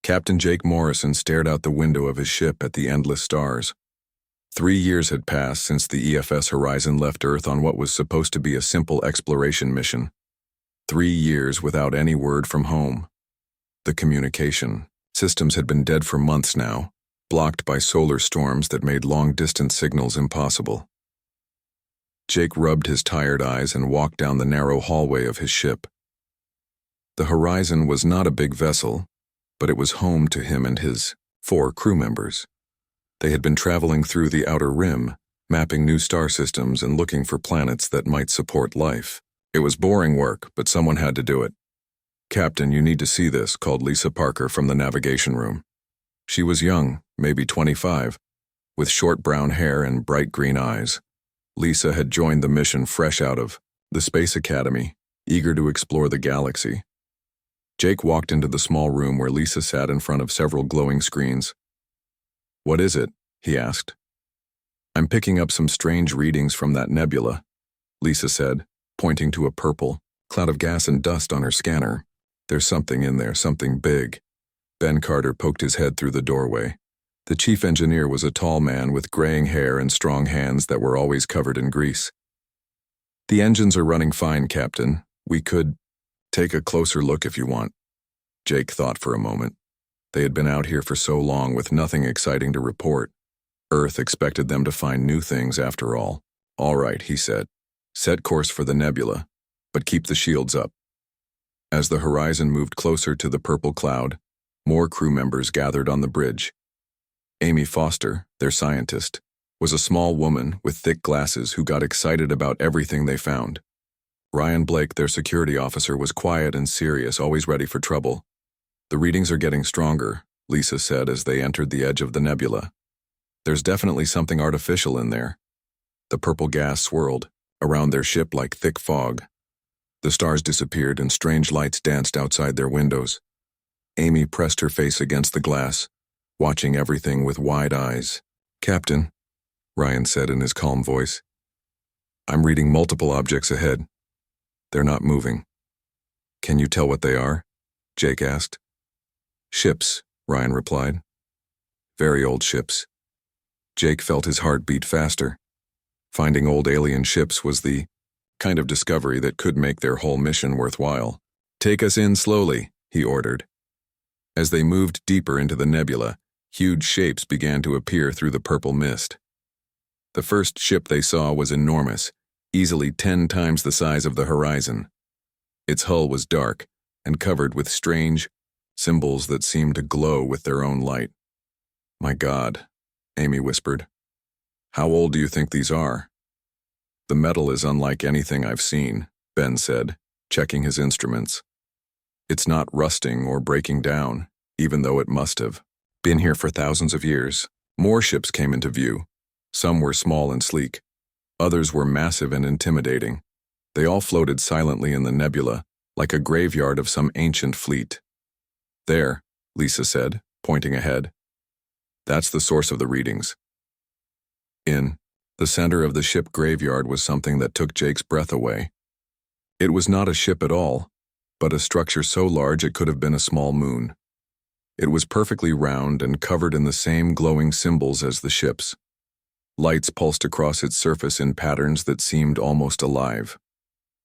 Captain Jake Morrison stared out the window of his ship at the endless stars. 3 years had passed since the EFS Horizon left Earth on what was supposed to be a simple exploration mission. 3 years without any word from home. The communication systems had been dead for months now, blocked by solar storms that made long-distance signals impossible. Jake rubbed his tired eyes and walked down the narrow hallway of his ship. The Horizon was not a big vessel, but it was home to him and his 4 crew members. They had been traveling through the outer rim, mapping new star systems and looking for planets that might support life. It was boring work, but someone had to do it. "Captain, you need to see this," called Lisa Parker from the navigation room. She was young, maybe 25, with short brown hair and bright green eyes. Lisa had joined the mission fresh out of the Space Academy, eager to explore the galaxy. Jake walked into the small room where Lisa sat in front of several glowing screens. "What is it?" he asked. "I'm picking up some strange readings from that nebula," Lisa said, pointing to a purple cloud of gas and dust on her scanner. "There's something in there, something big." Ben Carter poked his head through the doorway. The chief engineer was a tall man with graying hair and strong hands that were always covered in grease. "The engines are running fine, Captain. We could take a closer look if you want." Jake thought for a moment. They had been out here for so long with nothing exciting to report. Earth expected them to find new things after all. "All right," he said. "Set course for the nebula, but keep the shields up." As the Horizon moved closer to the purple cloud, more crew members gathered on the bridge. Amy Foster, their scientist, was a small woman with thick glasses who got excited about everything they found. Ryan Blake, their security officer, was quiet and serious, always ready for trouble. "The readings are getting stronger," Lisa said as they entered the edge of the nebula. "There's definitely something artificial in there." The purple gas swirled around their ship like thick fog. The stars disappeared and strange lights danced outside their windows. Amy pressed her face against the glass, watching everything with wide eyes. "Captain," Ryan said in his calm voice, "I'm reading multiple objects ahead. They're not moving." "Can you tell what they are?" Jake asked. "Ships," Ryan replied. "Very old ships." Jake felt his heart beat faster. Finding old alien ships was the kind of discovery that could make their whole mission worthwhile. "Take us in slowly," he ordered. As they moved deeper into the nebula, huge shapes began to appear through the purple mist. The first ship they saw was enormous, easily 10 times the size of the Horizon. Its hull was dark and covered with strange symbols that seemed to glow with their own light. "My God," Amy whispered. "How old do you think these are?" "The metal is unlike anything I've seen," Ben said, checking his instruments. "It's not rusting or breaking down, even though it must have been here for thousands of years." More ships came into view. Some were small and sleek. Others were massive and intimidating. They all floated silently in the nebula, like a graveyard of some ancient fleet. "There," Lisa said, pointing ahead. "That's the source of the readings." In the center of the ship graveyard was something that took Jake's breath away. It was not a ship at all, but a structure so large it could have been a small moon. It was perfectly round and covered in the same glowing symbols as the ships. Lights pulsed across its surface in patterns that seemed almost alive.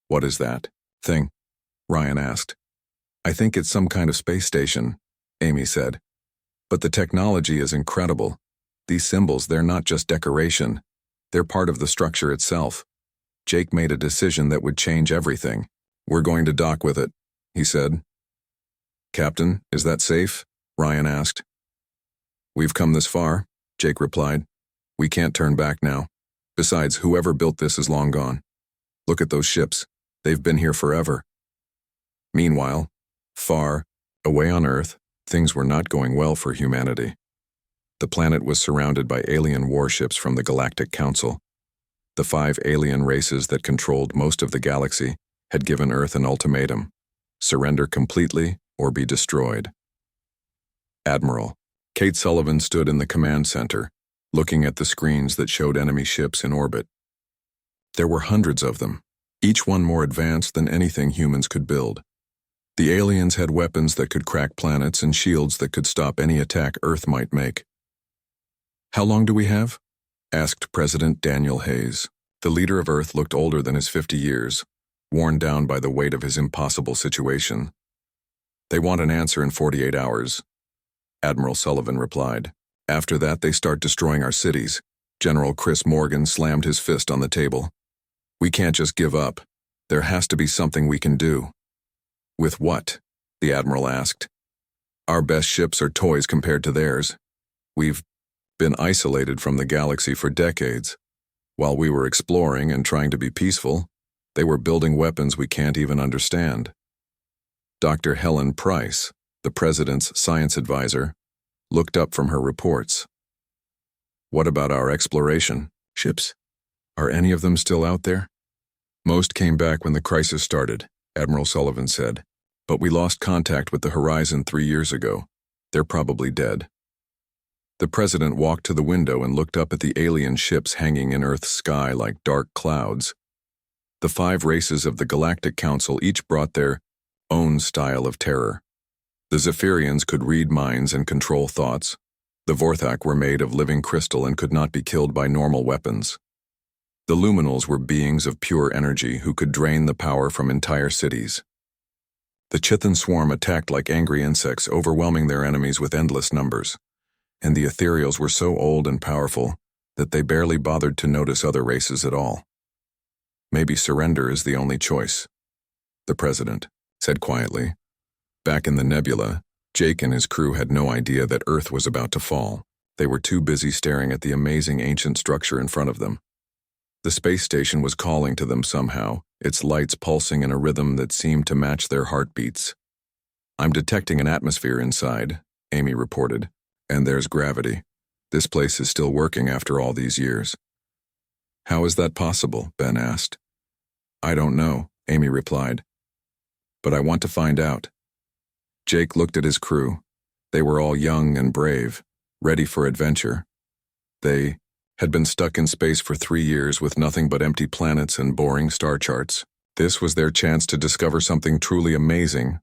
"What is that thing?" Ryan asked. "I think it's some kind of space station," Amy said. "But the technology is incredible. These symbols, they're not just decoration. They're part of the structure itself." Jake made a decision that would change everything. "We're going to dock with it," he said. "Captain, is that safe?" Ryan asked. "We've come this far," Jake replied. "We can't turn back now. Besides, whoever built this is long gone. Look at those ships. They've been here forever." Meanwhile, far away on Earth, things were not going well for humanity. The planet was surrounded by alien warships from the Galactic Council. The 5 alien races that controlled most of the galaxy had given Earth an ultimatum: surrender completely or be destroyed. Admiral Kate Sullivan stood in the command center, looking at the screens that showed enemy ships in orbit. There were hundreds of them, each one more advanced than anything humans could build. The aliens had weapons that could crack planets and shields that could stop any attack Earth might make. "How long do we have?" asked President Daniel Hayes. The leader of Earth looked older than his 50 years, worn down by the weight of his impossible situation. "They want an answer in 48 hours, Admiral Sullivan replied. "After that, they start destroying our cities." General Chris Morgan slammed his fist on the table. "We can't just give up. There has to be something we can do." "With what?" the Admiral asked. "Our best ships are toys compared to theirs. We've been isolated from the galaxy for decades. While we were exploring and trying to be peaceful, they were building weapons we can't even understand." Dr. Helen Price, the President's science advisor, looked up from her reports. "What about our exploration ships? Are any of them still out there?" "Most came back when the crisis started," Admiral Sullivan said. "But we lost contact with the horizon 3 years ago. They're probably dead." The President walked to the window and looked up at the alien ships hanging in Earth's sky like dark clouds. The 5 races of the Galactic Council each brought their own style of terror. The Zephyrians could read minds and control thoughts. The Vorthak were made of living crystal and could not be killed by normal weapons. The Luminals were beings of pure energy who could drain the power from entire cities. The Chithan swarm attacked like angry insects, overwhelming their enemies with endless numbers. And the Ethereals were so old and powerful that they barely bothered to notice other races at all. "Maybe surrender is the only choice," the President said quietly. Back in the nebula, Jake and his crew had no idea that Earth was about to fall. They were too busy staring at the amazing ancient structure in front of them. The space station was calling to them somehow, its lights pulsing in a rhythm that seemed to match their heartbeats. "I'm detecting an atmosphere inside," Amy reported. "And there's gravity. This place is still working after all these years." "How is that possible?" Ben asked. "I don't know," Amy replied. "But I want to find out." Jake looked at his crew. They were all young and brave, ready for adventure. They had been stuck in space for 3 years with nothing but empty planets and boring star charts. This was their chance to discover something truly amazing.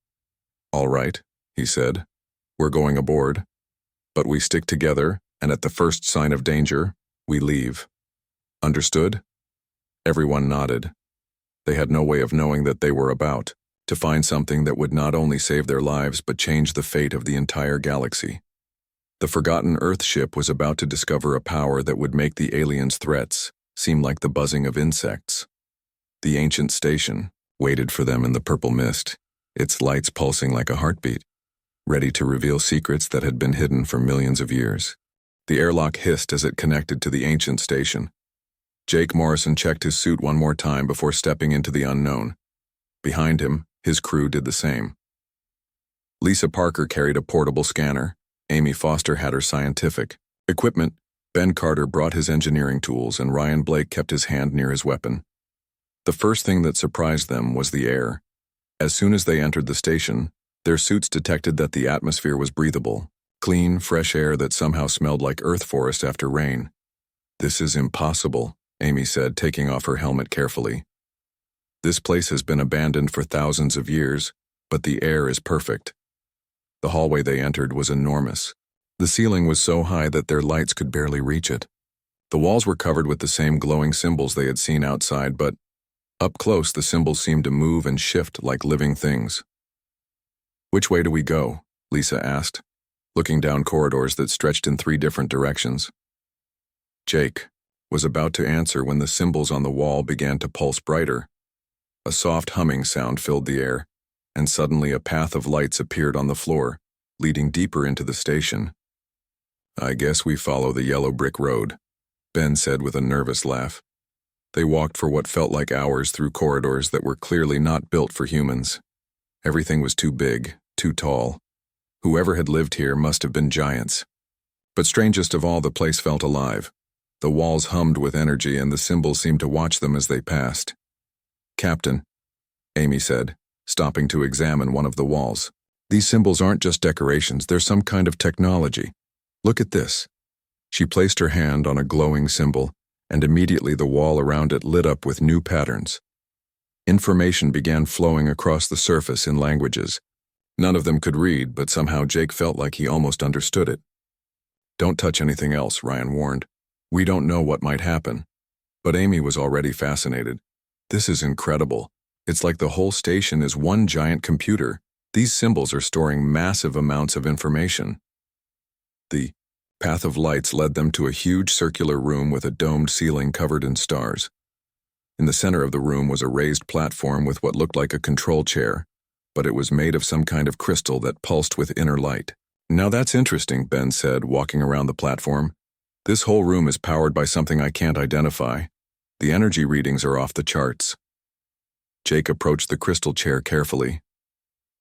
"All right," he said. "We're going aboard. But we stick together, and at the first sign of danger, we leave. Understood?" Everyone nodded. They had no way of knowing that they were about to find something that would not only save their lives but change the fate of the entire galaxy. The Forgotten Earth ship was about to discover a power that would make the aliens' threats seem like the buzzing of insects. The ancient station waited for them in the purple mist, its lights pulsing like a heartbeat, ready to reveal secrets that had been hidden for millions of years. The airlock hissed as it connected to the ancient station. Jake Morrison checked his suit one more time before stepping into the unknown. Behind him, his crew did the same. Lisa Parker carried a portable scanner. Amy Foster had her scientific equipment. Ben Carter brought his engineering tools, and Ryan Blake kept his hand near his weapon. The first thing that surprised them was the air. As soon as they entered the station, their suits detected that the atmosphere was breathable, clean, fresh air that somehow smelled like earth forest after rain. "This is impossible," Amy said, taking off her helmet carefully. "This place has been abandoned for thousands of years, but the air is perfect." The hallway they entered was enormous. The ceiling was so high that their lights could barely reach it. The walls were covered with the same glowing symbols they had seen outside, but up close the symbols seemed to move and shift like living things. "Which way do we go?" Lisa asked, looking down corridors that stretched in 3 different directions. Jake was about to answer when the symbols on the wall began to pulse brighter. A soft humming sound filled the air, and suddenly a path of lights appeared on the floor, leading deeper into the station. "I guess we follow the yellow brick road," Ben said with a nervous laugh. They walked for what felt like hours through corridors that were clearly not built for humans. Everything was too big, too tall. Whoever had lived here must have been giants. But strangest of all, the place felt alive. The walls hummed with energy, and the symbols seemed to watch them as they passed. "Captain," Amy said, stopping to examine one of the walls. "These symbols aren't just decorations, they're some kind of technology. Look at this." She placed her hand on a glowing symbol, and immediately the wall around it lit up with new patterns. Information began flowing across the surface in languages None of them could read, but somehow Jake felt like he almost understood it. "Don't touch anything else," Ryan warned. "We don't know what might happen." But Amy was already fascinated. "This is incredible. It's like the whole station is one giant computer. These symbols are storing massive amounts of information." The path of lights led them to a huge circular room with a domed ceiling covered in stars. In the center of the room was a raised platform with what looked like a control chair, but it was made of some kind of crystal that pulsed with inner light. "Now that's interesting," Ben said, walking around the platform. "This whole room is powered by something I can't identify. The energy readings are off the charts." Jake approached the crystal chair carefully.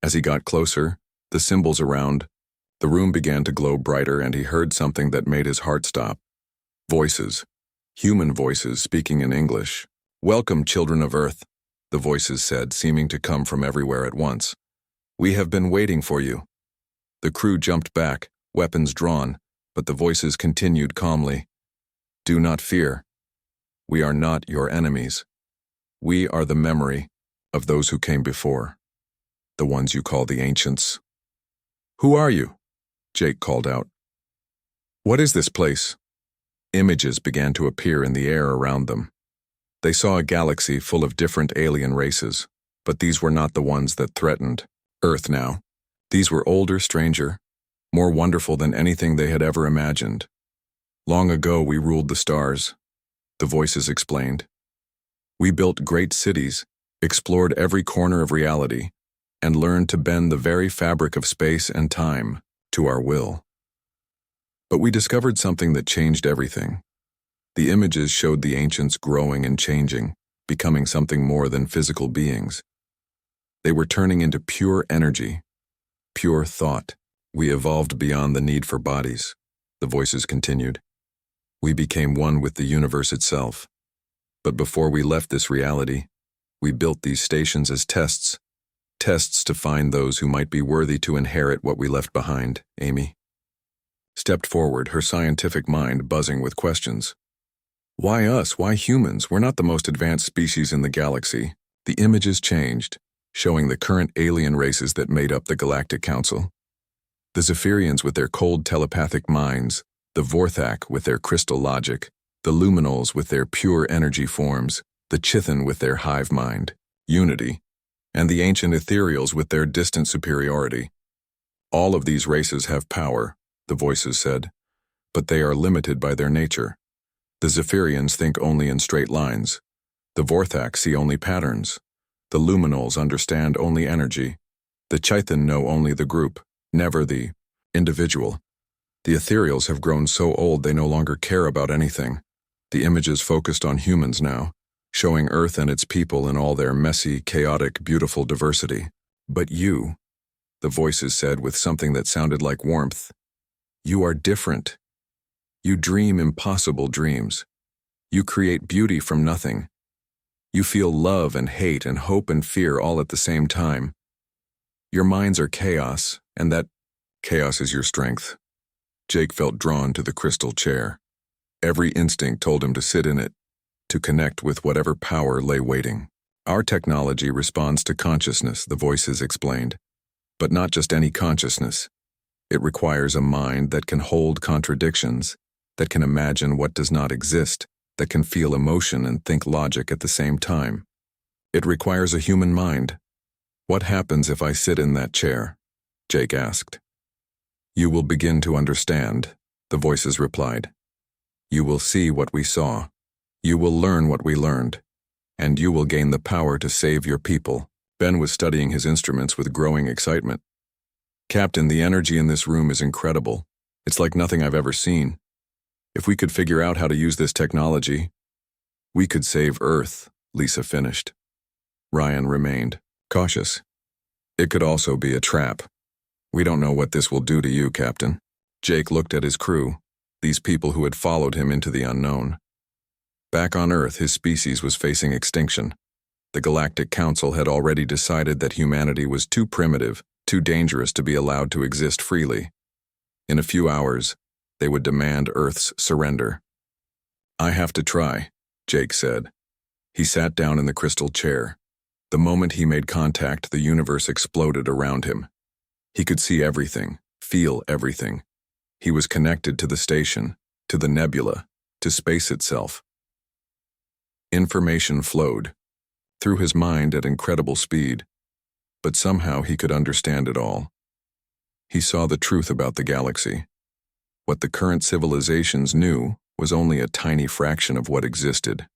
As he got closer, the symbols around the room began to glow brighter, and he heard something that made his heart stop. Voices. Human voices speaking in English. "Welcome, children of Earth," the voices said, seeming to come from everywhere at once. "We have been waiting for you." The crew jumped back, weapons drawn, but the voices continued calmly. "Do not fear. We are not your enemies. We are the memory of those who came before, the ones you call the ancients." "Who are you?" Jake called out. "What is this place?" Images began to appear in the air around them. They saw a galaxy full of different alien races, but these were not the ones that threatened Earth now. These were older, stranger, more wonderful than anything they had ever imagined. "Long ago we ruled the stars," the voices explained. "We built great cities, explored every corner of reality, and learned to bend the very fabric of space and time to our will. But we discovered something that changed everything. The images showed the ancients growing and changing, becoming something more than physical beings. They were turning into pure energy, pure thought. We evolved beyond the need for bodies," the voices continued. "We became one with the universe itself. But before we left this reality, we built these stations as tests to find those who might be worthy to inherit what we left behind." Amy stepped forward, her scientific mind buzzing with questions. "Why us? Why humans? We're not the most advanced species in the galaxy." The images changed, showing the current alien races that made up the Galactic Council. The Zephyrians with their cold telepathic minds, the Vorthak with their crystal logic, the Luminols with their pure energy forms, the Chithan with their hive mind, unity, and the ancient Ethereals with their distant superiority. "All of these races have power," the voices said, "but they are limited by their nature. The Zephyrians think only in straight lines. The Vorthak see only patterns. The Luminols understand only energy. The Chithan know only the group, never the individual. The Ethereals have grown so old they no longer care about anything." The images focused on humans now, showing Earth and its people in all their messy, chaotic, beautiful diversity. "But you," the voices said with something that sounded like warmth, "you are different. You dream impossible dreams. You create beauty from nothing. You feel love and hate and hope and fear all at the same time. Your minds are chaos, and that chaos is your strength." Jake felt drawn to the crystal chair. Every instinct told him to sit in it, to connect with whatever power lay waiting. "Our technology responds to consciousness," the voices explained. "But not just any consciousness. It requires a mind that can hold contradictions, that can imagine what does not exist, that can feel emotion and think logic at the same time. It requires a human mind." "What happens if I sit in that chair?" Jake asked. "You will begin to understand," the voices replied. "You will see what we saw. You will learn what we learned. And you will gain the power to save your people." Ben was studying his instruments with growing excitement. "Captain, the energy in this room is incredible. It's like nothing I've ever seen. If we could figure out how to use this technology, we could save Earth," Lisa finished. Ryan remained cautious. "It could also be a trap. We don't know what this will do to you, Captain." Jake looked at his crew, these people who had followed him into the unknown. Back on Earth, his species was facing extinction. The Galactic Council had already decided that humanity was too primitive, too dangerous to be allowed to exist freely. In a few hours, they would demand Earth's surrender. "I have to try," Jake said. He sat down in the crystal chair. The moment he made contact, the universe exploded around him. He could see everything, feel everything. He was connected to the station, to the nebula, to space itself. Information flowed through his mind at incredible speed, but somehow he could understand it all. He saw the truth about the galaxy. What the current civilizations knew was only a tiny fraction of what existed.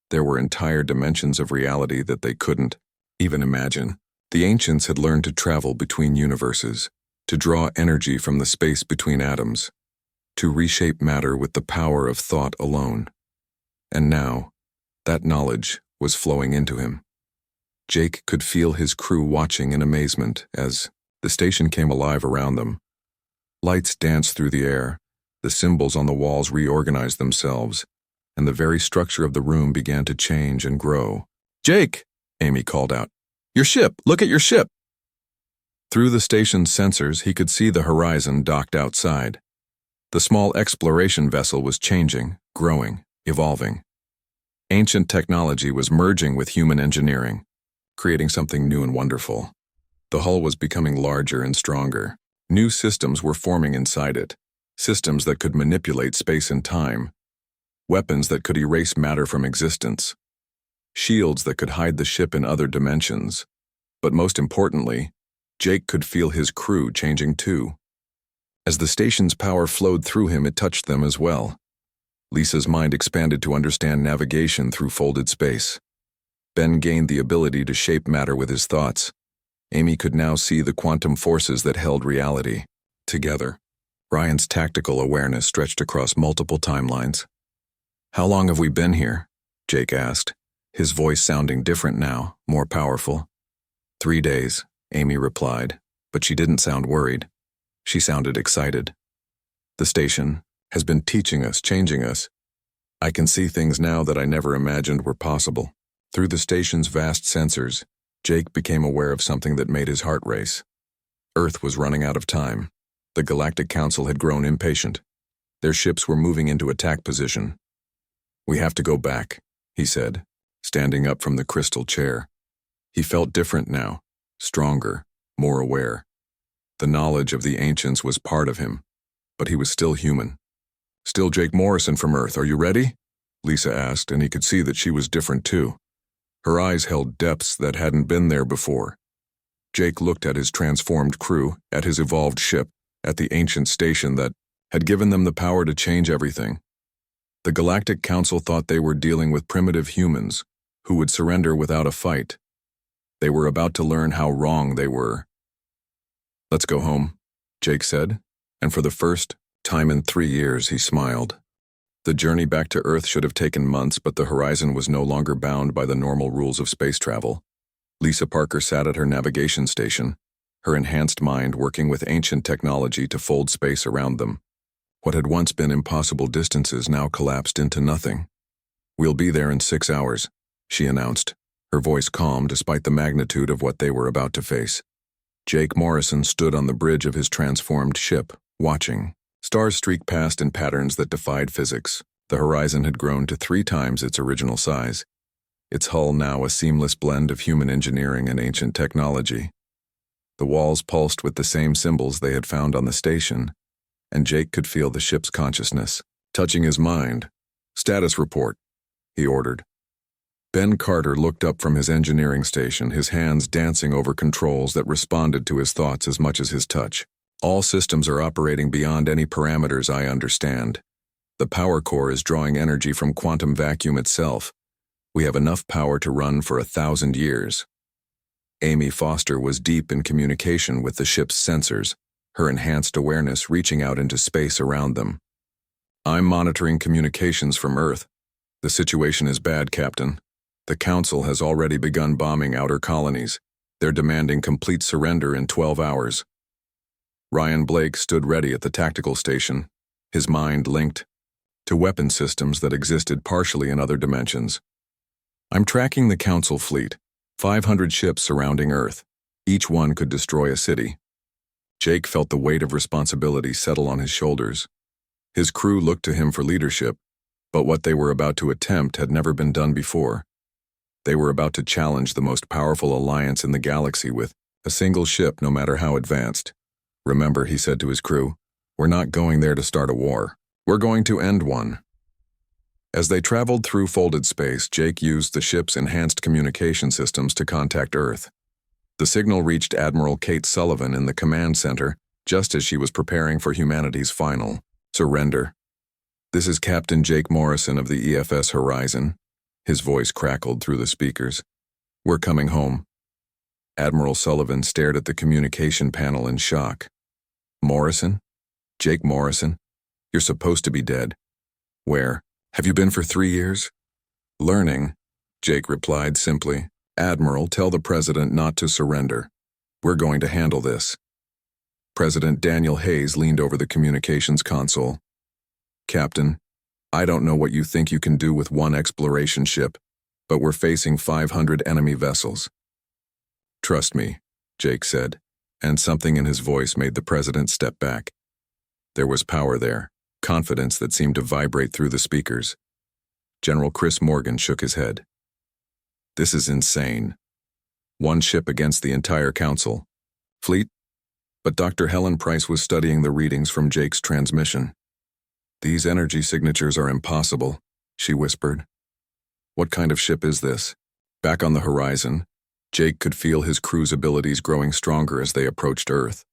There were entire dimensions of reality that they couldn't even imagine. The ancients had learned to travel between universes, to draw energy from the space between atoms, to reshape matter with the power of thought alone. And now, that knowledge was flowing into him. Jake could feel his crew watching in amazement as the station came alive around them. Lights danced through the air, the symbols on the walls reorganized themselves, and the very structure of the room began to change and grow. "Jake!" Amy called out. "Your ship! Look at your ship!" Through the station's sensors, he could see the horizon docked outside. The small exploration vessel was changing, growing, evolving. Ancient technology was merging with human engineering, creating something new and wonderful. The hull was becoming larger and stronger. New systems were forming inside it, systems that could manipulate space and time, weapons that could erase matter from existence, shields that could hide the ship in other dimensions. But most importantly, Jake could feel his crew changing too. As the station's power flowed through him, it touched them as well. Lisa's mind expanded to understand navigation through folded space. Ben gained the ability to shape matter with his thoughts. Amy could now see the quantum forces that held reality. Together, Ryan's tactical awareness stretched across multiple timelines. "How long have we been here?" Jake asked, his voice sounding different now, more powerful. 3 days, Amy replied, but she didn't sound worried. She sounded excited. "The station has been teaching us, changing us. I can see things now that I never imagined were possible." Through the station's vast sensors, Jake became aware of something that made his heart race. Earth was running out of time. The Galactic Council had grown impatient. Their ships were moving into attack position. "We have to go back," he said, standing up from the crystal chair. He felt different now, stronger, more aware. The knowledge of the ancients was part of him, but he was still human. "Still Jake Morrison from Earth, are you ready?" Lisa asked, and he could see that she was different too. Her eyes held depths that hadn't been there before. Jake looked at his transformed crew, at his evolved ship, at the ancient station that had given them the power to change everything. The Galactic Council thought they were dealing with primitive humans who would surrender without a fight. They were about to learn how wrong they were. "Let's go home," Jake said, and for the first time in 3 years he smiled. The journey back to Earth should have taken months, but the horizon was no longer bound by the normal rules of space travel. Lisa Parker sat at her navigation station, her enhanced mind working with ancient technology to fold space around them. What had once been impossible distances now collapsed into nothing. "We'll be there in 6 hours, she announced, her voice calm despite the magnitude of what they were about to face. Jake Morrison stood on the bridge of his transformed ship, watching. Stars streaked past in patterns that defied physics. The horizon had grown to 3 times its original size, its hull now a seamless blend of human engineering and ancient technology. The walls pulsed with the same symbols they had found on the station, and Jake could feel the ship's consciousness touching his mind. "Status report," he ordered. Ben Carter looked up from his engineering station, his hands dancing over controls that responded to his thoughts as much as his touch. "All systems are operating beyond any parameters I understand. The power core is drawing energy from quantum vacuum itself. We have enough power to run for 1,000 years. Amy Foster was deep in communication with the ship's sensors, her enhanced awareness reaching out into space around them. "I'm monitoring communications from Earth. The situation is bad, Captain. The Council has already begun bombing outer colonies. They're demanding complete surrender in 12 hours. Ryan Blake stood ready at the tactical station, his mind linked to weapon systems that existed partially in other dimensions. "I'm tracking the Council fleet, 500 ships surrounding Earth. Each one could destroy a city." Jake felt the weight of responsibility settle on his shoulders. His crew looked to him for leadership, but what they were about to attempt had never been done before. They were about to challenge the most powerful alliance in the galaxy with A single ship, no matter how advanced. Remember, he said to his crew, we're not going there to start a war. We're going to end one. As they traveled through folded space, Jake used the ship's enhanced communication systems to contact Earth. The signal reached Admiral Kate Sullivan in the command center just as she was preparing for humanity's final surrender. This is Captain Jake Morrison of the EFS Horizon. His voice crackled through the speakers. We're coming home. Admiral Sullivan stared at the communication panel in shock. Morrison? Jake Morrison? You're supposed to be dead. Where? Have you been for 3 years? Learning, Jake replied simply. Admiral, tell the President not to surrender. We're going to handle this. President Daniel Hayes leaned over the communications console. Captain, I don't know what you think you can do with one exploration ship, but we're facing 500 enemy vessels. Trust me, Jake said, and something in his voice made the President step back. There was power there, confidence that seemed to vibrate through the speakers. General Chris Morgan shook his head. This is insane. One ship against the entire council. Fleet? But Dr. Helen Price was studying the readings from Jake's transmission. These energy signatures are impossible, she whispered. What kind of ship is this? Back on the horizon, Jake could feel his crew's abilities growing stronger as they approached Earth.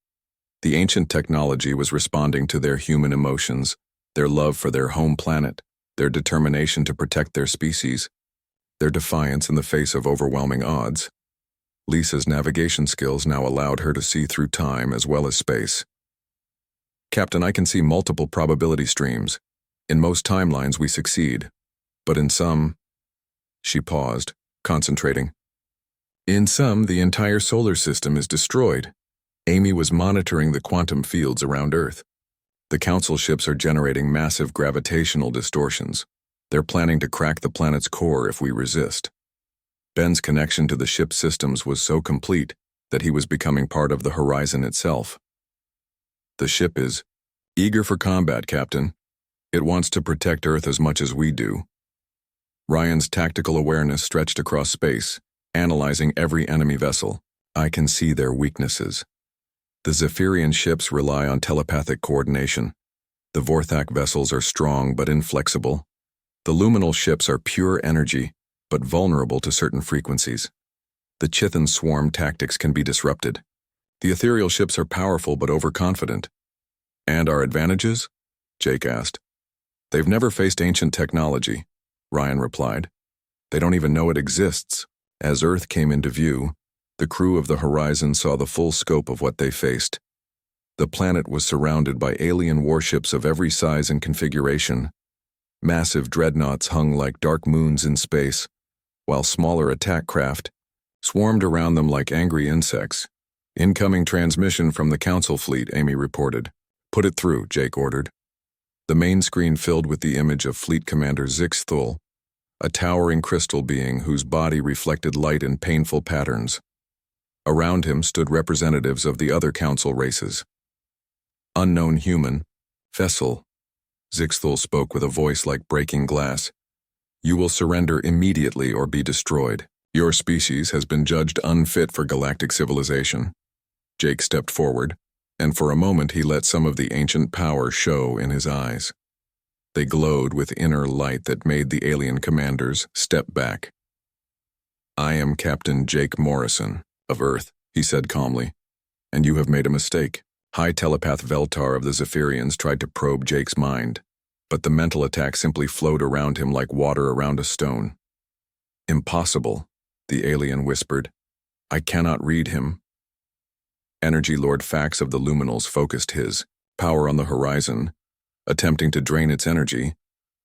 The ancient technology was responding to their human emotions, their love for their home planet, their determination to protect their species, their defiance in the face of overwhelming odds. Lisa's navigation skills now allowed her to see through time as well as space. Captain, I can see multiple probability streams. In most timelines we succeed, but in some... She paused, concentrating. In some, the entire solar system is destroyed. Amy was monitoring the quantum fields around Earth. The Council ships are generating massive gravitational distortions. They're planning to crack the planet's core if we resist. Ben's connection to the ship's systems was so complete that he was becoming part of the horizon itself. The ship is eager for combat, Captain. It wants to protect Earth as much as we do. Ryan's tactical awareness stretched across space, analyzing every enemy vessel. I can see their weaknesses. The Zephyrian ships rely on telepathic coordination. The Vorthak vessels are strong but inflexible. The luminal ships are pure energy, but vulnerable to certain frequencies. The Chithan swarm tactics can be disrupted. The ethereal ships are powerful but overconfident. And our advantages? Jake asked. They've never faced ancient technology, Ryan replied. They don't even know it exists. As Earth came into view, the crew of the Horizon saw the full scope of what they faced. The planet was surrounded by alien warships of every size and configuration. Massive dreadnoughts hung like dark moons in space, while smaller attack craft swarmed around them like angry insects. Incoming transmission from the Council fleet, Amy reported. Put it through, Jake ordered. The main screen filled with the image of Fleet Commander Zixthul, a towering crystal being whose body reflected light in painful patterns. Around him stood representatives of the other Council races. Unknown human, Fessel. Zixthul spoke with a voice like breaking glass. You will surrender immediately or be destroyed. Your species has been judged unfit for galactic civilization. Jake stepped forward, and for a moment he let some of the ancient power show in his eyes. They glowed with inner light that made the alien commanders step back. I am Captain Jake Morrison, of Earth, he said calmly, and you have made a mistake. High telepath Veltar of the Zephyrians tried to probe Jake's mind, but the mental attack simply flowed around him like water around a stone. Impossible, the alien whispered. I cannot read him. Energy Lord Fax of the Luminals focused his power on the horizon, attempting to drain its energy,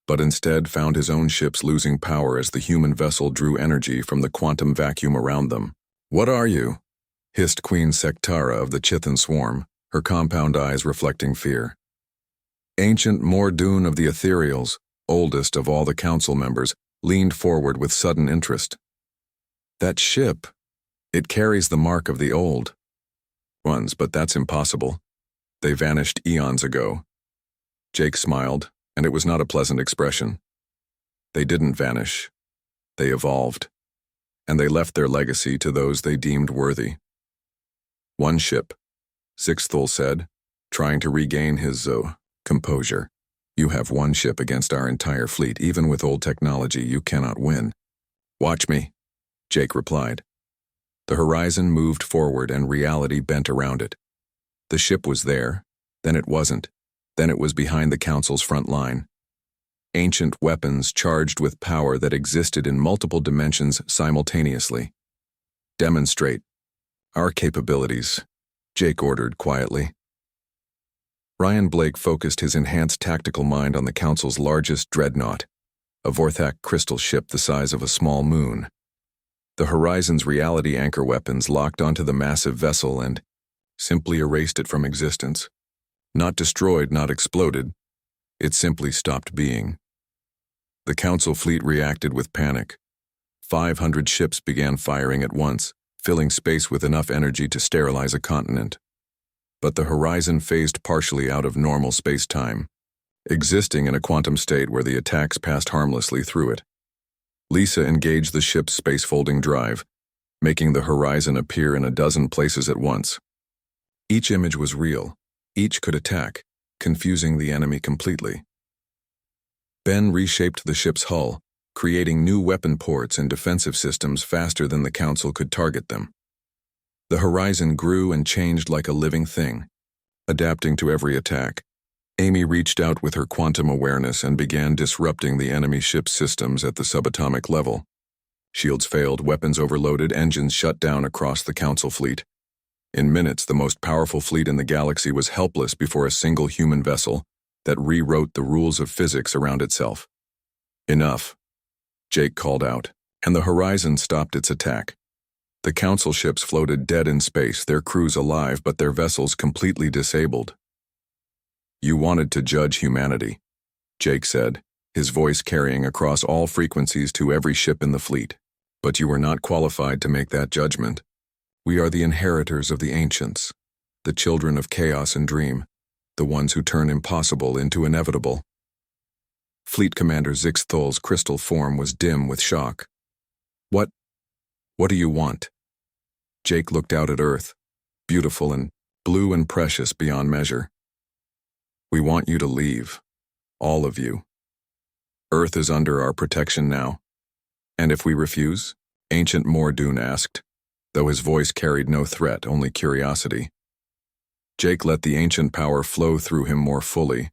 but instead found his own ships losing power as the human vessel drew energy from the quantum vacuum around them. What are you? Hissed Queen Sectara of the Chithan swarm, her compound eyes reflecting fear. Ancient Mordoon of the Ethereals, oldest of all the council members, leaned forward with sudden interest. That ship, it carries the mark of the old ones, but that's impossible. They vanished eons ago. Jake smiled, and it was not a pleasant expression. They didn't vanish. They evolved, and they left their legacy to those they deemed worthy. One ship, Sixthul said, trying to regain his composure. You have one ship against our entire fleet. Even with old technology, you cannot win. Watch me, Jake replied. The horizon moved forward and reality bent around it. The ship was there, then it wasn't, then it was behind the Council's front line. Ancient weapons charged with power that existed in multiple dimensions simultaneously. Demonstrate our capabilities, Jake ordered quietly. Ryan Blake focused his enhanced tactical mind on the Council's largest dreadnought, a Vorthak crystal ship the size of a small moon. The Horizon's reality anchor weapons locked onto the massive vessel and simply erased it from existence. Not destroyed, not exploded. It simply stopped being. The Council fleet reacted with panic. 500 ships began firing at once, filling space with enough energy to sterilize a continent. But the Horizon phased partially out of normal space-time, existing in a quantum state where the attacks passed harmlessly through it. Lisa engaged the ship's space-folding drive, making the Horizon appear in a dozen places at once. Each image was real. Each could attack, confusing the enemy completely. Ben reshaped the ship's hull, creating new weapon ports and defensive systems faster than the Council could target them. The Horizon grew and changed like a living thing, adapting to every attack. Amy reached out with her quantum awareness and began disrupting the enemy ship's systems at the subatomic level. Shields failed, weapons overloaded, engines shut down across the Council fleet. In minutes, the most powerful fleet in the galaxy was helpless before a single human vessel that rewrote the rules of physics around itself. Enough, Jake called out, and the Horizon stopped its attack. The Council ships floated dead in space, their crews alive but their vessels completely disabled. You wanted to judge humanity, Jake said, his voice carrying across all frequencies to every ship in the fleet. But you were not qualified to make that judgment. We are the inheritors of the ancients, the children of chaos and dream, the ones who turn impossible into inevitable. Fleet Commander Zixthol's crystal form was dim with shock. What do you want? Jake looked out at Earth, beautiful and blue and precious beyond measure. We want you to leave, all of you. Earth is under our protection now. And if we refuse? Ancient Mordoon asked, though his voice carried no threat, only curiosity. Jake let the ancient power flow through him more fully,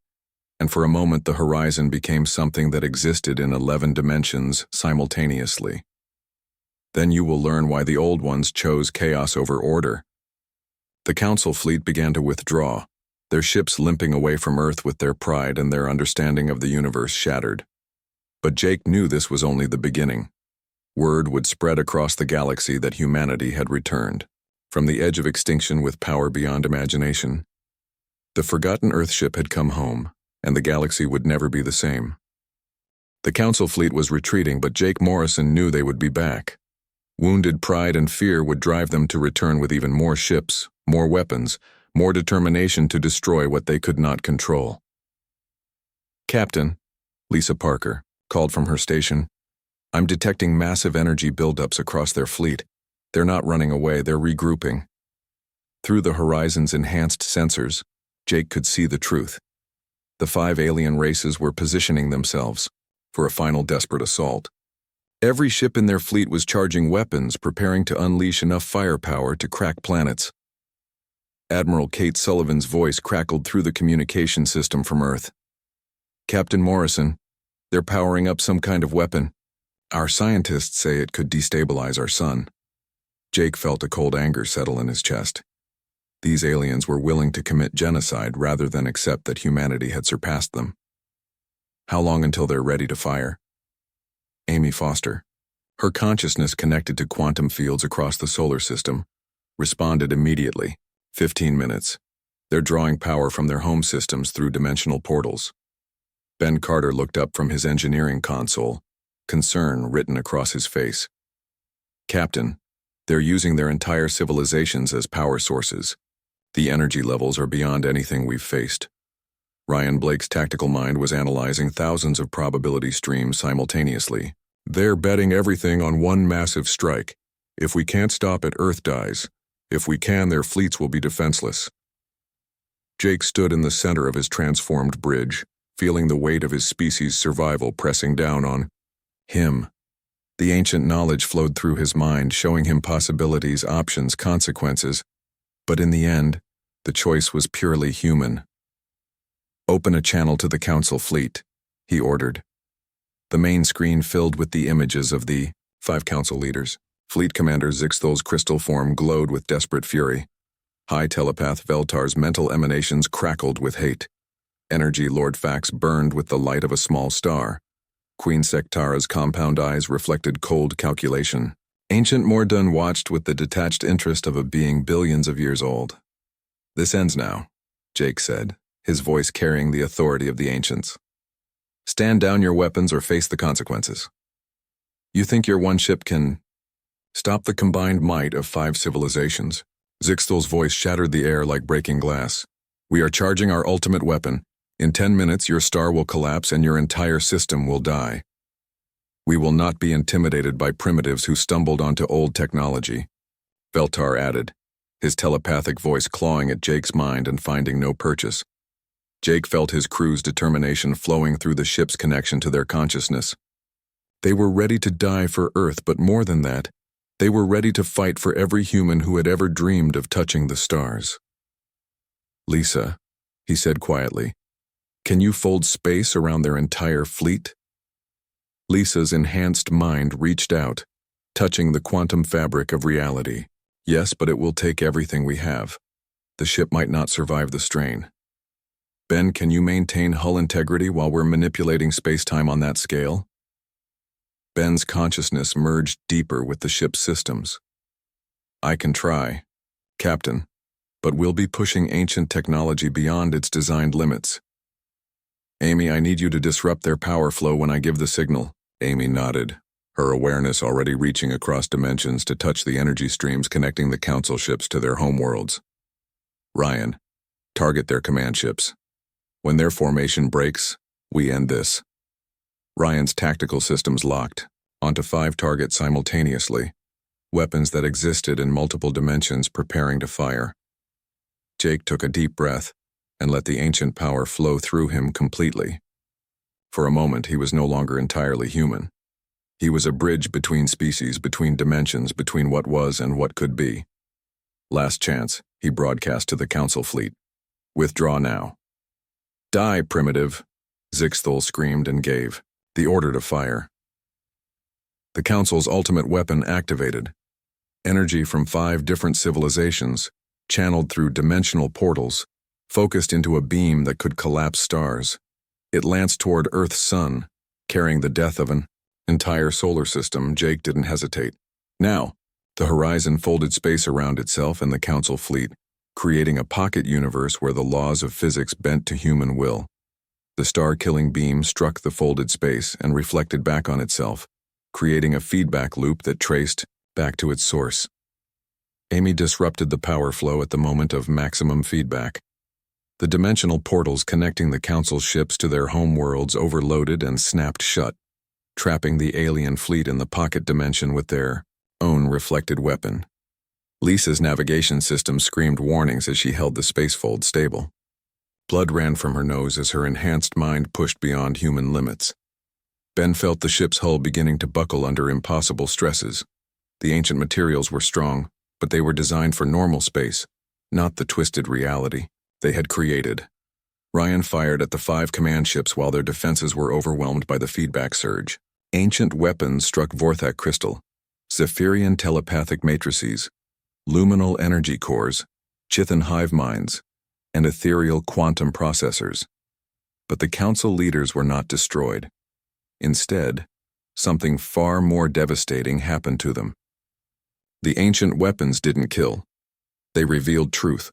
and for a moment the Horizon became something that existed in 11 dimensions simultaneously. Then you will learn why the old ones chose chaos over order. The Council fleet began to withdraw, their ships limping away from Earth with their pride and their understanding of the universe shattered. But Jake knew this was only the beginning. Word would spread across the galaxy that humanity had returned, from the edge of extinction with power beyond imagination. The forgotten Earthship had come home, and the galaxy would never be the same. The Council fleet was retreating, but Jake Morrison knew they would be back. Wounded pride and fear would drive them to return with even more ships, more weapons, more determination to destroy what they could not control. Captain, Lisa Parker called from her station, I'm detecting massive energy buildups across their fleet. They're not running away, they're regrouping. Through the Horizon's enhanced sensors, Jake could see the truth. The 5 alien races were positioning themselves for a final desperate assault. Every ship in their fleet was charging weapons, preparing to unleash enough firepower to crack planets. Admiral Kate Sullivan's voice crackled through the communication system from Earth. Captain Morrison, they're powering up some kind of weapon. Our scientists say it could destabilize our sun. Jake felt a cold anger settle in his chest. These aliens were willing to commit genocide rather than accept that humanity had surpassed them. How long until they're ready to fire? Amy Foster, her consciousness connected to quantum fields across the solar system, responded immediately. 15 minutes. They're drawing power from their home systems through dimensional portals. Ben Carter looked up from his engineering console, concern written across his face. Captain, they're using their entire civilizations as power sources. The energy levels are beyond anything we've faced. Ryan Blake's tactical mind was analyzing thousands of probability streams simultaneously. They're betting everything on one massive strike. If we can't stop it, Earth dies. If we can, their fleets will be defenseless. Jake stood in the center of his transformed bridge, feeling the weight of his species' survival pressing down on him. The ancient knowledge flowed through his mind, showing him possibilities, options, consequences. But in the end, the choice was purely human. "Open a channel to the Council fleet," he ordered. The main screen filled with the images of the 5 Council leaders. Fleet Commander Zixthol's crystal form glowed with desperate fury. High Telepath Veltar's mental emanations crackled with hate. Energy Lord Fax burned with the light of a small star. Queen Sectara's compound eyes reflected cold calculation. Ancient Mordun watched with the detached interest of a being billions of years old. "This ends now," Jake said, his voice carrying the authority of the ancients. "Stand down your weapons or face the consequences. You think your one ship can stop the combined might of 5 civilizations?" Zixthol's voice shattered the air like breaking glass. "We are charging our ultimate weapon. In 10 minutes, your star will collapse and your entire system will die. We will not be intimidated by primitives who stumbled onto old technology," Veltar added, his telepathic voice clawing at Jake's mind and finding no purchase. Jake felt his crew's determination flowing through the ship's connection to their consciousness. They were ready to die for Earth, but more than that, they were ready to fight for every human who had ever dreamed of touching the stars. "Lisa," he said quietly, "can you fold space around their entire fleet?" Lisa's enhanced mind reached out, touching the quantum fabric of reality. "Yes, but it will take everything we have. The ship might not survive the strain." "Ben, can you maintain hull integrity while we're manipulating space-time on that scale?" Ben's consciousness merged deeper with the ship's systems. "I can try, Captain, but we'll be pushing ancient technology beyond its designed limits." "Amy, I need you to disrupt their power flow when I give the signal." Amy nodded, her awareness already reaching across dimensions to touch the energy streams connecting the Council ships to their homeworlds. "Ryan, target their command ships. When their formation breaks, we end this." Ryan's tactical systems locked onto 5 targets simultaneously, weapons that existed in multiple dimensions preparing to fire. Jake took a deep breath and let the ancient power flow through him completely. For a moment, he was no longer entirely human. He was a bridge between species, between dimensions, between what was and what could be. "Last chance," he broadcast to the Council fleet. "Withdraw now." "Die, primitive," Zixthol screamed and gave the order to fire. The Council's ultimate weapon activated. Energy from 5 different civilizations, channeled through dimensional portals, focused into a beam that could collapse stars. It lanced toward Earth's sun, carrying the death of an entire solar system. Jake didn't hesitate. Now, the horizon folded space around itself and the Council fleet, creating a pocket universe where the laws of physics bent to human will. The star-killing beam struck the folded space and reflected back on itself, creating a feedback loop that traced back to its source. Amy disrupted the power flow at the moment of maximum feedback. The dimensional portals connecting the Council ships to their homeworlds overloaded and snapped shut, trapping the alien fleet in the pocket dimension with their own reflected weapon. Lisa's navigation system screamed warnings as she held the spacefold stable. Blood ran from her nose as her enhanced mind pushed beyond human limits. Ben felt the ship's hull beginning to buckle under impossible stresses. The ancient materials were strong, but they were designed for normal space, not the twisted reality they had created. Ryan fired at the 5 command ships while their defenses were overwhelmed by the feedback surge. Ancient weapons struck Vorthak crystal, Zephyrian telepathic matrices, luminal energy cores, Chithan hive minds, and ethereal quantum processors. But the Council leaders were not destroyed. Instead, something far more devastating happened to them. The ancient weapons didn't kill. They revealed truth.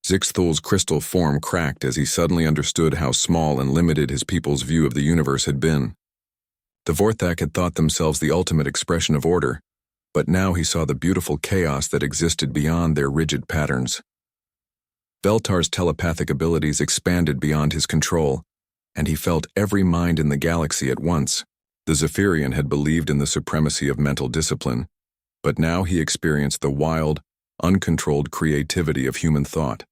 Zixthol's crystal form cracked as he suddenly understood how small and limited his people's view of the universe had been. The Vorthak had thought themselves the ultimate expression of order, but now he saw the beautiful chaos that existed beyond their rigid patterns. Veltar's telepathic abilities expanded beyond his control, and he felt every mind in the galaxy at once. The Zephyrian had believed in the supremacy of mental discipline, but now he experienced the wild, uncontrolled creativity of human thought.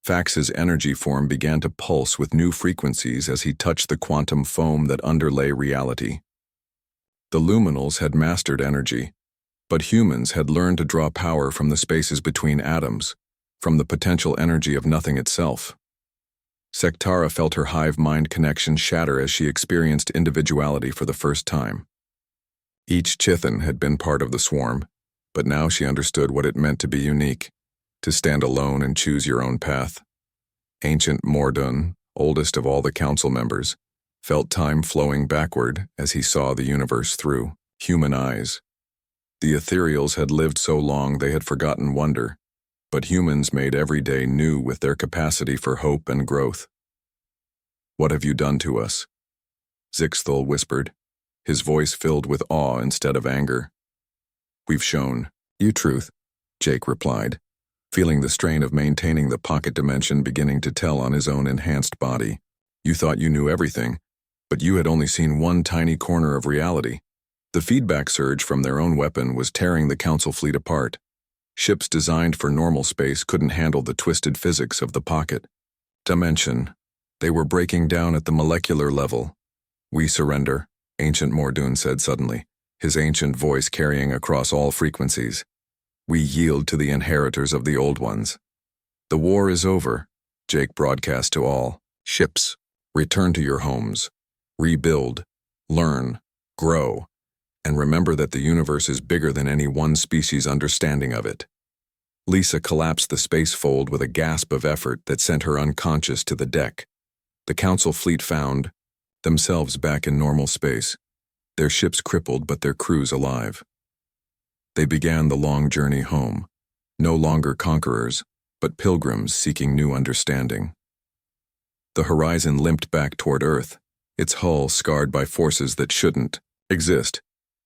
Fax's energy form began to pulse with new frequencies as he touched the quantum foam that underlay reality. The luminals had mastered energy, but humans had learned to draw power from the spaces between atoms, from the potential energy of nothing itself. Sektara felt her hive mind connection shatter as she experienced individuality for the first time. Each Chithan had been part of the swarm, but now she understood what it meant to be unique, to stand alone and choose your own path. Ancient Mordun, oldest of all the council members, felt time flowing backward as he saw the universe through human eyes. The ethereals had lived so long they had forgotten wonder, but humans made every day new with their capacity for hope and growth. "What have you done to us?" Zixthul whispered, his voice filled with awe instead of anger. "We've shown you truth," Jake replied, feeling the strain of maintaining the pocket dimension beginning to tell on his own enhanced body. "You thought you knew everything, but you had only seen one tiny corner of reality." The feedback surge from their own weapon was tearing the council fleet apart. Ships designed for normal space couldn't handle the twisted physics of the pocket dimension. They were breaking down at the molecular level. "We surrender," Ancient Mordun said suddenly, his ancient voice carrying across all frequencies. "We yield to the inheritors of the old ones." "The war is over," Jake broadcast to all. "Ships, return to your homes. Rebuild, learn, grow, and remember that the universe is bigger than any one species' understanding of it." Lisa collapsed the space fold with a gasp of effort that sent her unconscious to the deck. The council fleet found themselves back in normal space, their ships crippled but their crews alive. They began the long journey home, no longer conquerors, but pilgrims seeking new understanding. The horizon limped back toward Earth, its hull scarred by forces that shouldn't exist.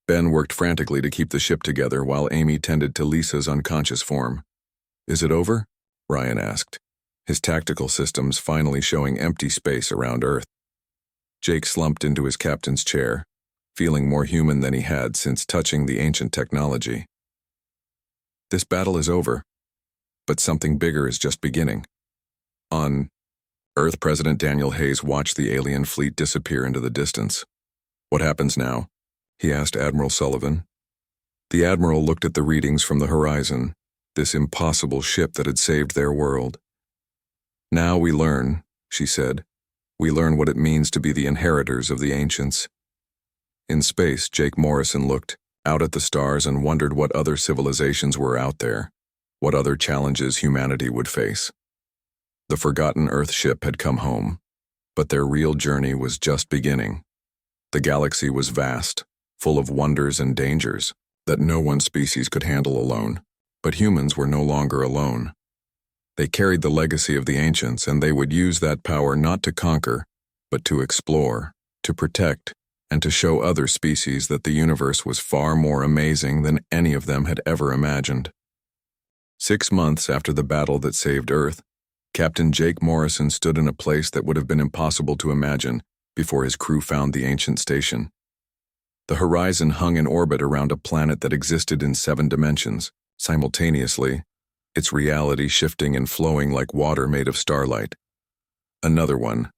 Ben worked frantically to keep the ship together while Amy tended to Lisa's unconscious form. "Is it over?" Ryan asked, his tactical systems finally showing empty space around Earth. Jake slumped into his captain's chair, feeling more human than he had since touching the ancient technology. "This battle is over, but something bigger is just beginning." On Earth, President Daniel Hayes watched the alien fleet disappear into the distance. "What happens now?" he asked Admiral Sullivan. The Admiral looked at the readings from the horizon, this impossible ship that had saved their world. "Now we learn," she said. "We learn what it means to be the inheritors of the ancients." In space, Jake Morrison looked out at the stars and wondered what other civilizations were out there, what other challenges humanity would face. The forgotten Earth ship had come home, but their real journey was just beginning. The galaxy was vast, full of wonders and dangers that no one species could handle alone. But humans were no longer alone. They carried the legacy of the ancients, and they would use that power not to conquer, but to explore, to protect, and to show other species that the universe was far more amazing than any of them had ever imagined. 6 months after the battle that saved Earth, Captain Jake Morrison stood in a place that would have been impossible to imagine before his crew found the ancient station. The horizon hung in orbit around a planet that existed in 7 dimensions, simultaneously, its reality shifting and flowing like water made of starlight. "Another one,"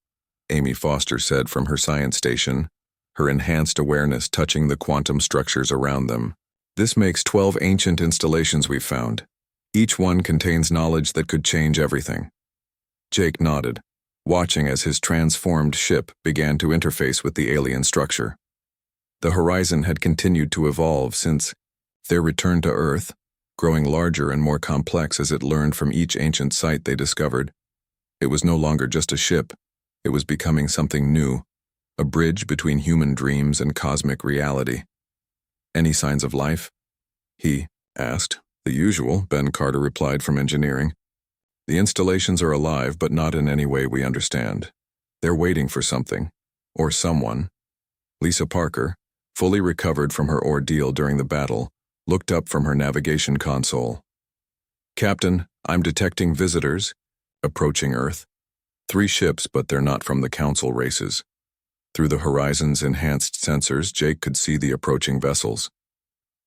Amy Foster said from her science station, her enhanced awareness touching the quantum structures around them. "This makes 12 ancient installations we've found. Each one contains knowledge that could change everything." Jake nodded, watching as his transformed ship began to interface with the alien structure. The horizon had continued to evolve since their return to Earth, growing larger and more complex as it learned from each ancient site they discovered. It was no longer just a ship, it was becoming something new, a bridge between human dreams and cosmic reality. "Any signs of life?" he asked. "The usual," Ben Carter replied from engineering. "The installations are alive, but not in any way we understand. They're waiting for something, or someone." Lisa Parker, fully recovered from her ordeal during the battle, looked up from her navigation console. "Captain, I'm detecting visitors approaching Earth. 3 ships, but they're not from the Council races." Through the horizon's enhanced sensors, Jake could see the approaching vessels.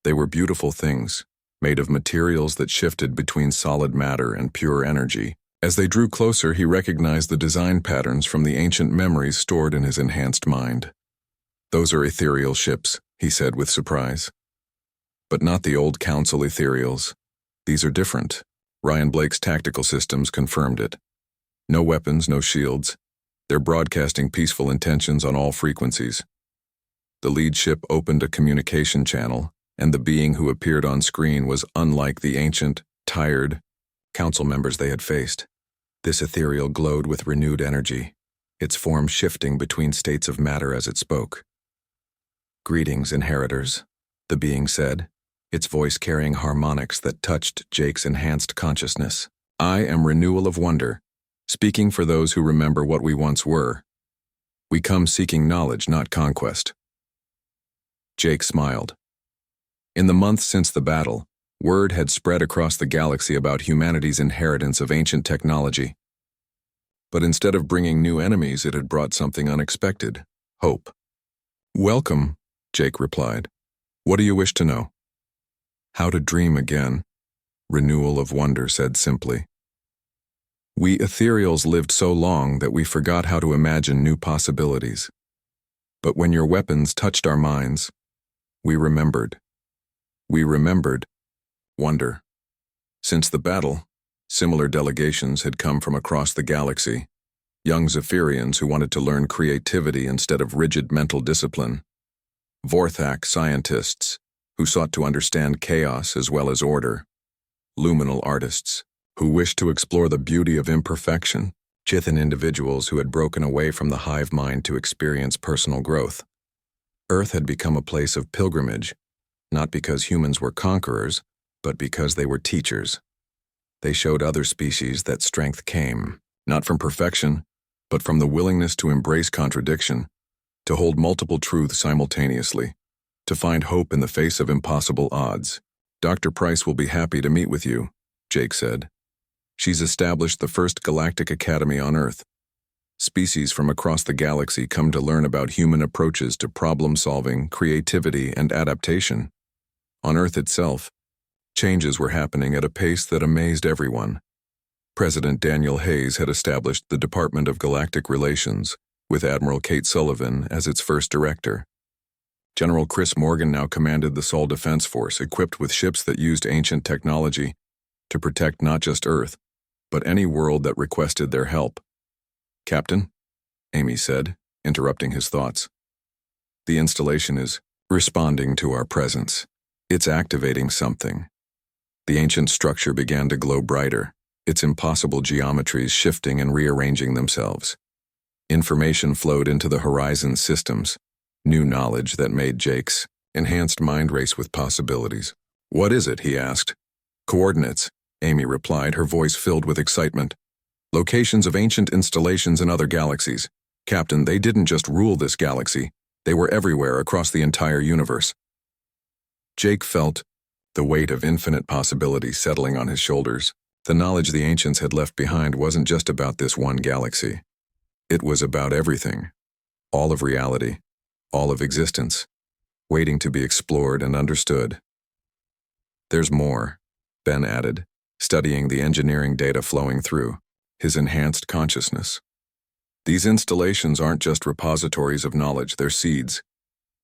They were beautiful things, made of materials that shifted between solid matter and pure energy. As they drew closer, he recognized the design patterns from the ancient memories stored in his enhanced mind. "Those are ethereal ships," he said with surprise. "But not the old Council ethereals. These are different." Ryan Blake's tactical systems confirmed it. No weapons, no shields. They're broadcasting peaceful intentions on all frequencies. The lead ship opened a communication channel, and the being who appeared on screen was unlike the ancient, tired council members they had faced. This ethereal glowed with renewed energy, its form shifting between states of matter as it spoke. "Greetings, inheritors," the being said, its voice carrying harmonics that touched Jake's enhanced consciousness. "I am Renewal of Wonder, speaking for those who remember what we once were. We come seeking knowledge, not conquest." Jake smiled. In the months since the battle, word had spread across the galaxy about humanity's inheritance of ancient technology. But instead of bringing new enemies, it had brought something unexpected: hope. "Welcome," Jake replied. "What do you wish to know?" "How to dream again," Renewal of Wonder said simply. "We ethereals lived so long that we forgot how to imagine new possibilities. But when your weapons touched our minds, we remembered. We remembered wonder." Since the battle, similar delegations had come from across the galaxy, young Zephyrians who wanted to learn creativity instead of rigid mental discipline, Vorthak scientists who sought to understand chaos as well as order, luminal artists who wished to explore the beauty of imperfection, Chithan individuals who had broken away from the hive mind to experience personal growth. Earth had become a place of pilgrimage, not because humans were conquerors, but because they were teachers. They showed other species that strength came, not from perfection, but from the willingness to embrace contradiction, to hold multiple truths simultaneously, to find hope in the face of impossible odds. "Dr. Price will be happy to meet with you," Jake said. "She's established the first Galactic Academy on Earth. Species from across the galaxy come to learn about human approaches to problem-solving, creativity, and adaptation. On Earth itself, changes were happening at a pace that amazed everyone. President Daniel Hayes had established the Department of Galactic Relations, with Admiral Kate Sullivan as its first director. General Chris Morgan now commanded the Sol Defense Force, equipped with ships that used ancient technology to protect not just Earth, but any world that requested their help. "Captain," Amy said, interrupting his thoughts. "The installation is responding to our presence. It's activating something." The ancient structure began to glow brighter, its impossible geometries shifting and rearranging themselves. Information flowed into the horizon systems, new knowledge that made Jake's enhanced mind race with possibilities. "What is it?" he asked. "Coordinates," Amy replied, her voice filled with excitement. "Locations of ancient installations in other galaxies. Captain, they didn't just rule this galaxy, they were everywhere across the entire universe." Jake felt the weight of infinite possibility settling on his shoulders. The knowledge the ancients had left behind wasn't just about this one galaxy. It was about everything. All of reality, all of existence, waiting to be explored and understood. "There's more," Ben added, studying the engineering data flowing through his enhanced consciousness. "These installations aren't just repositories of knowledge, they're seeds.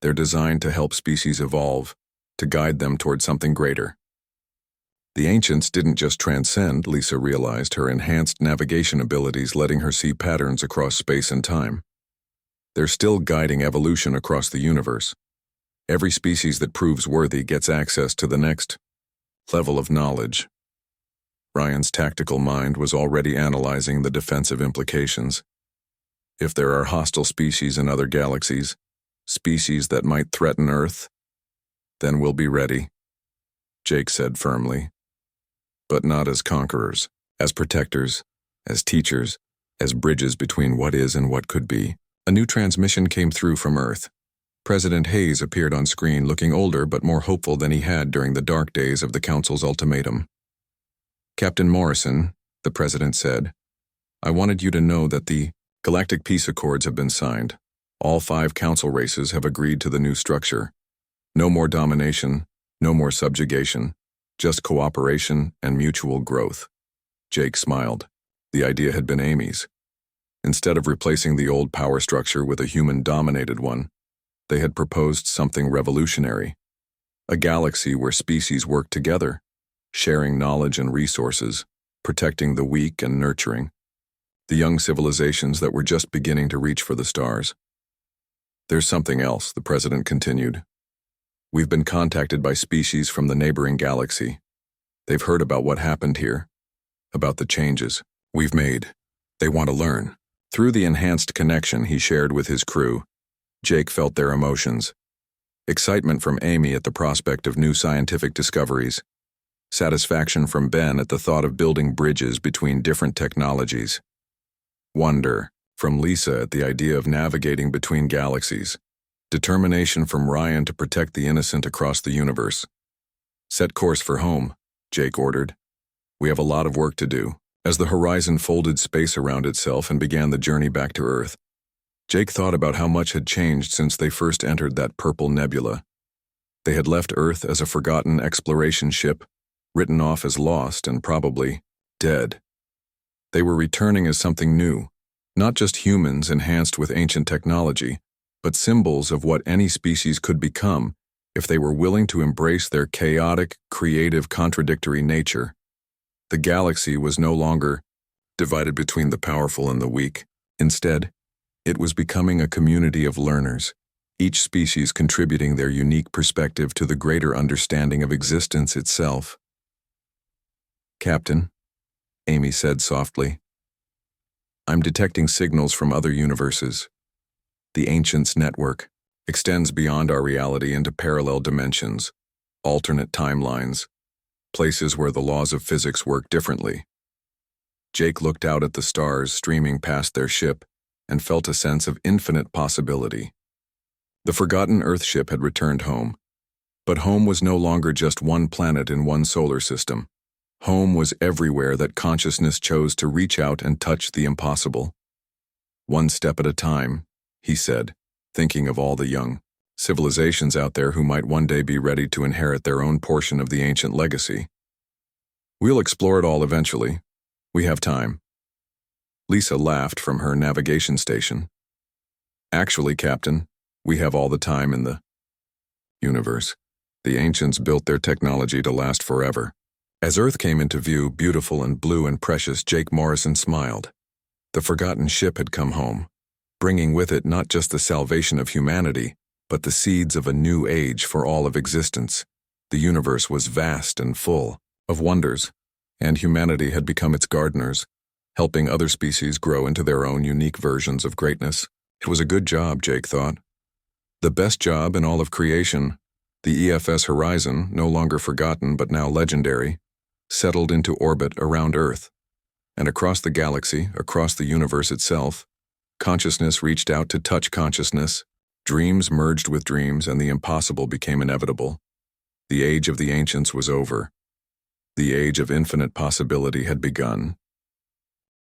They're designed to help species evolve, to guide them toward something greater." The ancients didn't just transcend, Lisa realized, her enhanced navigation abilities letting her see patterns across space and time. They're still guiding evolution across the universe. Every species that proves worthy gets access to the next level of knowledge. Ryan's tactical mind was already analyzing the defensive implications. If there are hostile species in other galaxies, species that might threaten Earth, then we'll be ready, Jake said firmly. But not as conquerors, as protectors, as teachers, as bridges between what is and what could be. A new transmission came through from Earth. President Hayes appeared on screen looking older but more hopeful than he had during the dark days of the Council's ultimatum. "Captain Morrison," the President said, "I wanted you to know that the Galactic Peace Accords have been signed. All 5 Council races have agreed to the new structure. No more domination, no more subjugation. just cooperation and mutual growth. Jake smiled. The idea had been Amy's. Instead of replacing the old power structure with a human-dominated one, they had proposed something revolutionary. A galaxy where species work together, sharing knowledge and resources, protecting the weak and nurturing the young civilizations that were just beginning to reach for the stars. There's something else, the president continued. We've been contacted by species from the neighboring galaxy. They've heard about what happened here, about the changes we've made. They want to learn. Through the enhanced connection he shared with his crew, Jake felt their emotions. Excitement from Amy at the prospect of new scientific discoveries. Satisfaction from Ben at the thought of building bridges between different technologies. Wonder from Lisa at the idea of navigating between galaxies. Determination from Ryan to protect the innocent across the universe. Set course for home, Jake ordered. We have a lot of work to do. As the horizon folded space around itself and began the journey back to Earth, Jake thought about how much had changed since they first entered that purple nebula. They had left Earth as a forgotten exploration ship, written off as lost and probably dead. They were returning as something new, not just humans enhanced with ancient technology, but symbols of what any species could become if they were willing to embrace their chaotic, creative, contradictory nature. The galaxy was no longer divided between the powerful and the weak. Instead, it was becoming a community of learners, each species contributing their unique perspective to the greater understanding of existence itself. Captain, Amy said softly, I'm detecting signals from other universes. The Ancients network extends beyond our reality into parallel dimensions, alternate timelines, places where the laws of physics work differently. Jake looked out at the stars streaming past their ship and felt a sense of infinite possibility. The forgotten Earthship had returned home, but home was no longer just one planet in one solar system. Home was everywhere that consciousness chose to reach out and touch the impossible. One step at a time, he said, thinking of all the young civilizations out there who might one day be ready to inherit their own portion of the ancient legacy. We'll explore it all eventually. We have time. Lisa laughed from her navigation station. Actually, Captain, we have all the time in the universe. The ancients built their technology to last forever. As Earth came into view, beautiful and blue and precious, Jake Morrison smiled. The forgotten ship had come home, bringing with it not just the salvation of humanity, but the seeds of a new age for all of existence. The universe was vast and full of wonders, and humanity had become its gardeners, helping other species grow into their own unique versions of greatness. It was a good job, Jake thought. The best job in all of creation. The EFS horizon, no longer forgotten but now legendary, settled into orbit around Earth. And across the galaxy, across the universe itself, consciousness reached out to touch consciousness, dreams merged with dreams, and the impossible became inevitable. The age of the ancients was over. The age of infinite possibility had begun.